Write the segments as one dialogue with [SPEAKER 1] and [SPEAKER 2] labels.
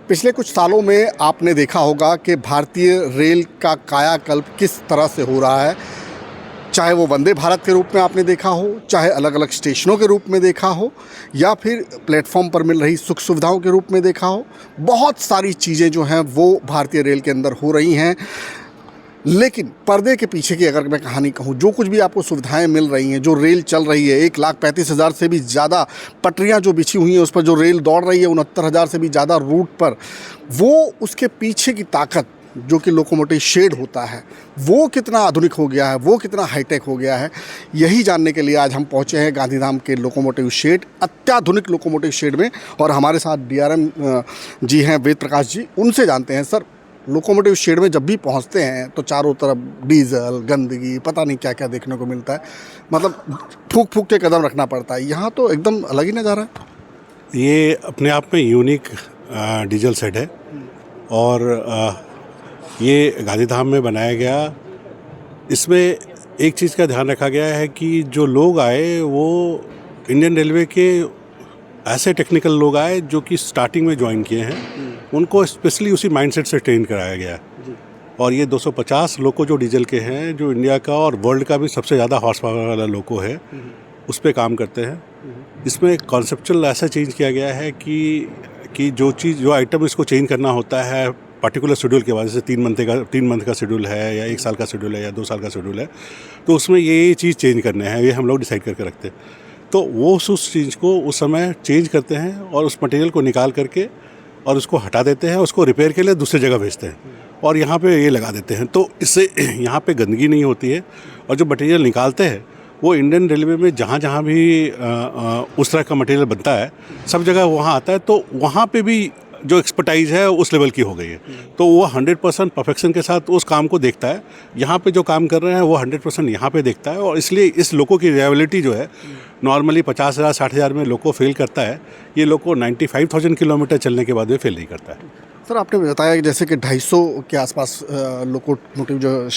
[SPEAKER 1] पिछले कुछ सालों में आपने देखा होगा कि भारतीय रेल का कायाकल्प किस तरह से हो रहा है। चाहे वो वंदे भारत के रूप में आपने देखा हो, चाहे अलग अलग स्टेशनों के रूप में देखा हो, या फिर प्लेटफॉर्म पर मिल रही सुख सुविधाओं के रूप में देखा हो। बहुत सारी चीज़ें जो हैं वो भारतीय रेल के अंदर हो रही हैं। लेकिन पर्दे के पीछे की अगर मैं कहानी कहूँ, जो कुछ भी आपको सुविधाएं मिल रही हैं, जो रेल चल रही है, 1,35,000 से भी ज़्यादा पटरियां जो बिछी हुई हैं, उस पर जो रेल दौड़ रही है 69,000 से भी ज़्यादा रूट पर, वो उसके पीछे की ताकत जो कि लोकोमोटिव शेड होता है, वो कितना आधुनिक हो गया है, वो कितना हाईटेक हो गया है, यही जानने के लिए आज हम पहुँचे हैं गांधीधाम के लोकोमोटिव शेड, अत्याधुनिक लोकोमोटिव शेड में। और हमारे साथ DRM जी हैं, वेद प्रकाश जी। उनसे जानते हैं, सर लोकोमोटिव शेड में जब भी पहुंचते हैं तो चारों तरफ डीजल, गंदगी, पता नहीं क्या क्या देखने को मिलता है। मतलब फूक फूक के कदम रखना पड़ता है। यहाँ तो एकदम अलग ही नज़ारा है।
[SPEAKER 2] ये अपने आप में यूनिक डीजल सेट है और ये गांधीधाम में बनाया गया। इसमें एक चीज़ का ध्यान रखा गया है कि जो लोग आए वो इंडियन रेलवे के ऐसे टेक्निकल लोग आए जो कि स्टार्टिंग में ज्वाइन किए हैं, उनको स्पेशली उसी माइंडसेट से ट्रेन कराया गया है। और ये 250 लोको जो डीजल के हैं, जो इंडिया का और वर्ल्ड का भी सबसे ज़्यादा हॉर्स पावर वाला लोको है, उस पर काम करते हैं। इसमें कॉन्सेप्चुअल ऐसा चेंज किया गया है कि जो आइटम इसको चेंज करना होता है पर्टिकुलर शेड्यूल के बाद, जैसे 3 मंथ का शेड्यूल है या 1 साल का शेड्यूल है या 2 साल का शेड्यूल है, तो उसमें ये चीज़ चेंज करने हैं, ये हम लोग डिसाइड करके रखते हैं। तो वो उस चीज़ को उस समय चेंज करते हैं और उस मटेरियल को निकाल करके और उसको हटा देते हैं, उसको रिपेयर के लिए दूसरी जगह भेजते हैं और यहाँ पे ये लगा देते हैं। तो इससे यहाँ पे गंदगी नहीं होती है। और जो मटेरियल निकालते हैं वो इंडियन रेलवे में जहाँ जहाँ भी उस तरह का मटेरियल बनता है, सब जगह वहाँ आता है। तो वहाँ पे भी जो एक्सपर्टाइज है उस लेवल की हो गई है। तो वो 100% परफेक्शन के साथ उस काम को देखता है। यहाँ पे जो काम कर रहे हैं वो 100% यहाँ पे देखता है। और इसलिए इस लोको की रिलायबिलिटी जो है, नॉर्मली 50,000 60,0ं में लोको फेल करता है, ये लोको 95,000 किलोमीटर चलने के बाद भी फेल नहीं करता है।
[SPEAKER 1] सर आपने बताया कि जैसे कि 250 के आसपास लोकोमोटिव जो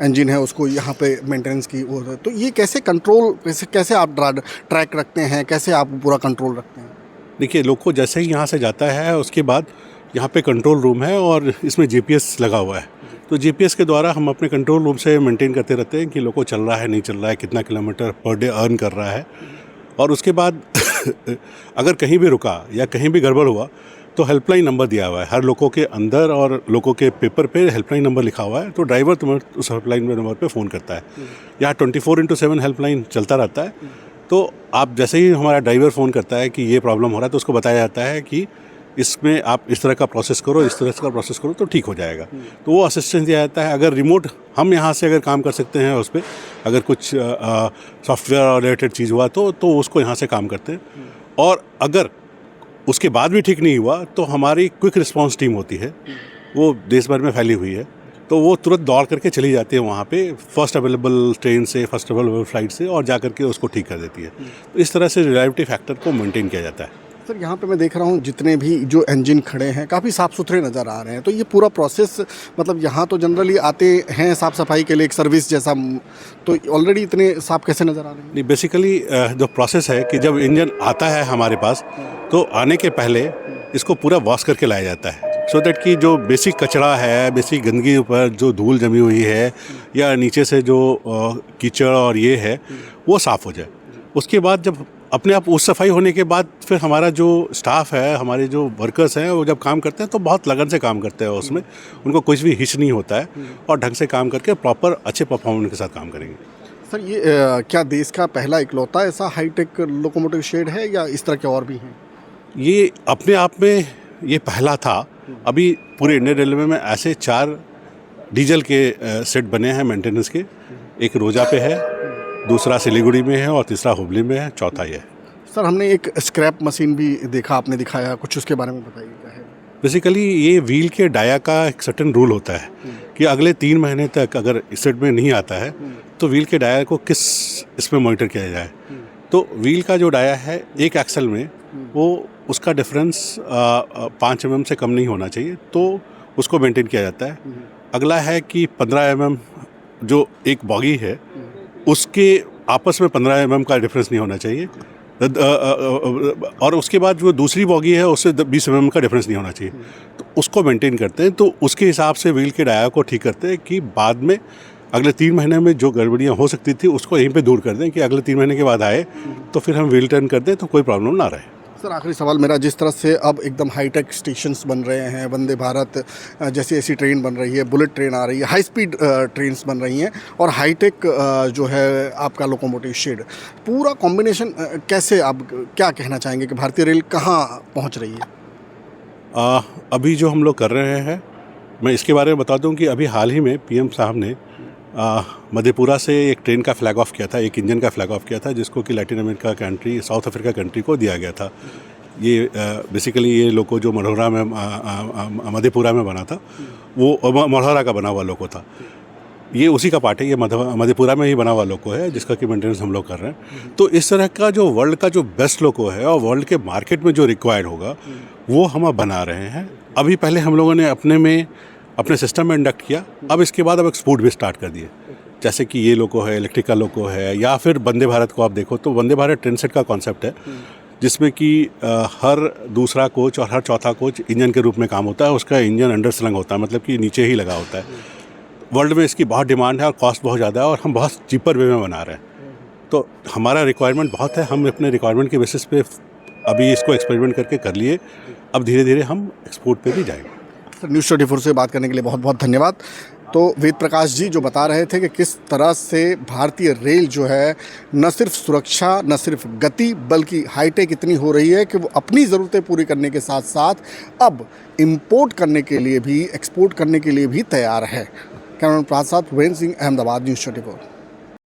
[SPEAKER 1] इंजन है उसको यहाँ पे मेंटेनेंस की वो है। तो ये कैसे कंट्रोल, कैसे आप ट्रैक रखते हैं, कैसे आप पूरा कंट्रोल रखते हैं?
[SPEAKER 2] देखिए, लोको जैसे ही यहाँ से जाता है उसके बाद यहाँ पे कंट्रोल रूम है और इसमें GPS लगा हुआ है। तो GPS के द्वारा हम अपने कंट्रोल रूम से मेंटेन करते रहते हैं कि लोको चल रहा है, नहीं चल रहा है, कितना किलोमीटर पर डे अर्न कर रहा है। और उसके बाद अगर कहीं भी रुका या कहीं भी गड़बड़ हुआ तो हेल्पलाइन नंबर दिया हुआ है हर लोको के अंदर, और लोको के पेपर पे हेल्पलाइन नंबर लिखा हुआ है। तो ड्राइवर तुम्हें उस हेल्पलाइन नंबर पे फ़ोन करता है। यहाँ 24/7 हेल्पलाइन चलता रहता है। तो आप जैसे ही हमारा ड्राइवर फ़ोन करता है कि ये प्रॉब्लम हो रहा है, तो उसको बताया जाता है कि इसमें आप इस तरह का प्रोसेस करो, इस तरह का प्रोसेस करो तो ठीक हो जाएगा। तो वो असिस्टेंस दिया जाता है। अगर रिमोट हम यहाँ से अगर काम कर सकते हैं उस पर, अगर कुछ सॉफ्टवेयर रिलेटेड चीज़ हुआ तो उसको यहाँ से काम करते हैं। और अगर उसके बाद भी ठीक नहीं हुआ तो हमारी क्विक रिस्पांस टीम होती है, वो देश भर में फैली हुई है। तो वो तुरंत दौड़ करके चली जाती है वहाँ पे फर्स्ट अवेलेबल ट्रेन से, फर्स्ट अवेलेबल फ्लाइट से, और जा करके उसको ठीक कर देती है। तो इस तरह से रिलायबिलिटी फैक्टर को मेंटेन किया जाता है।
[SPEAKER 1] सर यहाँ पे मैं देख रहा हूँ जितने भी जो इंजन खड़े हैं काफ़ी साफ़ सुथरे नज़र आ रहे हैं। तो ये पूरा प्रोसेस, मतलब यहाँ तो जनरली आते हैं साफ़ सफाई के लिए, एक सर्विस जैसा, तो ऑलरेडी इतने साफ़ कैसे नज़र आ रहे हैं?
[SPEAKER 2] नहीं, बेसिकली जो प्रोसेस है कि जब इंजन आता है हमारे पास, तो आने के पहले इसको पूरा वॉश करके लाया जाता है, सो दैट कि जो बेसिक कचरा है, बेसिक गंदगी ऊपर जो धूल जमी हुई है या नीचे से जो कीचड़ और ये है वो साफ़ हो जाए। उसके बाद जब अपने आप उस सफाई होने के बाद फिर हमारा जो स्टाफ है, हमारे जो वर्कर्स हैं, वो जब काम करते हैं तो बहुत लगन से काम करते हैं उसमें। उनको कुछ भी हिच नहीं होता है और ढंग से काम करके प्रॉपर अच्छे परफॉर्मेंस के साथ काम करेंगे।
[SPEAKER 1] सर ये क्या देश का पहला इकलौता ऐसा हाईटेक लोकोमोटिव शेड है या इस तरह के और भी हैं?
[SPEAKER 2] ये अपने आप में ये पहला था। अभी पूरे इंडियन रेलवे में ऐसे 4 डीजल के सेट बने हैं मेंटेनेंस के। एक रोजा पे है, दूसरा सिलीगुड़ी में है और तीसरा हुबली में है, चौथा ये है।
[SPEAKER 1] सर हमने एक स्क्रैप मशीन भी देखा, आपने दिखाया, कुछ उसके बारे में बताइए क्या है?
[SPEAKER 2] बेसिकली ये व्हील के डाया का एक सर्टेन रूल होता है कि अगले 3 महीने तक अगर इस सेट में नहीं आता है तो व्हील के डाया को किस इसमें मॉनिटर किया जाए। तो व्हील का जो डाया है एक एक्सल में, वो उसका डिफरेंस 5 mm से कम नहीं होना चाहिए, तो उसको मेंटेन किया जाता है। अगला है कि 15 mm जो एक बॉगी है उसके आपस में 15 mm का डिफरेंस नहीं होना चाहिए। और उसके बाद जो दूसरी बॉगी है उससे 20 mm का डिफरेंस नहीं होना चाहिए, तो उसको मेंटेन करते हैं। तो उसके हिसाब से व्हील के डाया को ठीक करते हैं कि बाद में अगले 3 महीने में जो गड़बड़ियाँ हो सकती थी उसको यहीं पे दूर कर दें, कि अगले 3 महीने के बाद आए तो फिर हम व्हील टर्न कर दें तो कोई प्रॉब्लम ना रहे।
[SPEAKER 1] सर आखिरी सवाल मेरा, जिस तरह से अब एकदम हाईटेक स्टेशंस बन रहे हैं, वंदे भारत जैसी ऐसी ट्रेन बन रही है, बुलेट ट्रेन आ रही है, हाई स्पीड ट्रेन्स बन रही हैं, और हाईटेक जो है आपका लोकोमोटिव शेड, पूरा कॉम्बिनेशन कैसे आप क्या कहना चाहेंगे कि भारतीय रेल कहाँ पहुँच रही है?
[SPEAKER 2] अभी जो हम लोग कर रहे हैं, मैं इसके बारे में बता दूं कि अभी हाल ही में पीएम साहब ने मधेपुरा से एक ट्रेन का फ्लैग ऑफ किया था, एक इंजन का फ्लैग ऑफ किया था, जिसको कि Latin America country, south Africa country को दिया गया था। ये बेसिकली ये लोको जो मढ़ौरा में मधेपुरा में बना था, वो मढ़ौरा का बना हुआ लोको था। ये उसी का पार्ट है, ये मधेपुरा में ही बना हुआ लोको है, जिसका कि मेंटेनेंस हम लोग कर रहे हैं। तो इस तरह का जो वर्ल्ड का जो बेस्ट लोको है और वर्ल्ड के मार्केट में जो रिक्वायर्ड होगा वो हम अब बना रहे हैं। अभी पहले हम लोगों ने अपने सिस्टम में इंडक्ट किया, अब इसके बाद अब एक्सपोर्ट भी स्टार्ट कर दिए। जैसे कि ये लोको है, इलेक्ट्रिकल लोको है, या फिर वंदे भारत को आप देखो तो वंदे भारत ट्रेन सेट का कॉन्सेप्ट है, जिसमें कि हर दूसरा कोच और हर चौथा कोच इंजन के रूप में काम होता है। उसका इंजन अंडर स्लंग होता है, मतलब कि नीचे ही लगा होता है। वर्ल्ड में इसकी बहुत डिमांड है और कॉस्ट बहुत ज़्यादा है, और हम बहुत चीपर वे में बना रहे हैं। तो हमारा रिक्वायरमेंट बहुत है, हम अपने रिक्वायरमेंट के बेसिस पे अभी इसको एक्सपेरिमेंट करके कर लिए, अब धीरे धीरे हम एक्सपोर्ट पे भी जाएंगे।
[SPEAKER 1] सर न्यूज़ 24 से बात करने के लिए बहुत बहुत धन्यवाद। तो वेद प्रकाश जी जो बता रहे थे कि किस तरह से भारतीय रेल जो है न सिर्फ सुरक्षा, न सिर्फ गति, बल्कि हाईटेक इतनी हो रही है कि वो अपनी ज़रूरतें पूरी करने के साथ साथ अब इंपोर्ट करने के लिए भी, एक्सपोर्ट करने के लिए भी तैयार है। Cameraman Prasad, when Singh, Ahmedabad, news 24।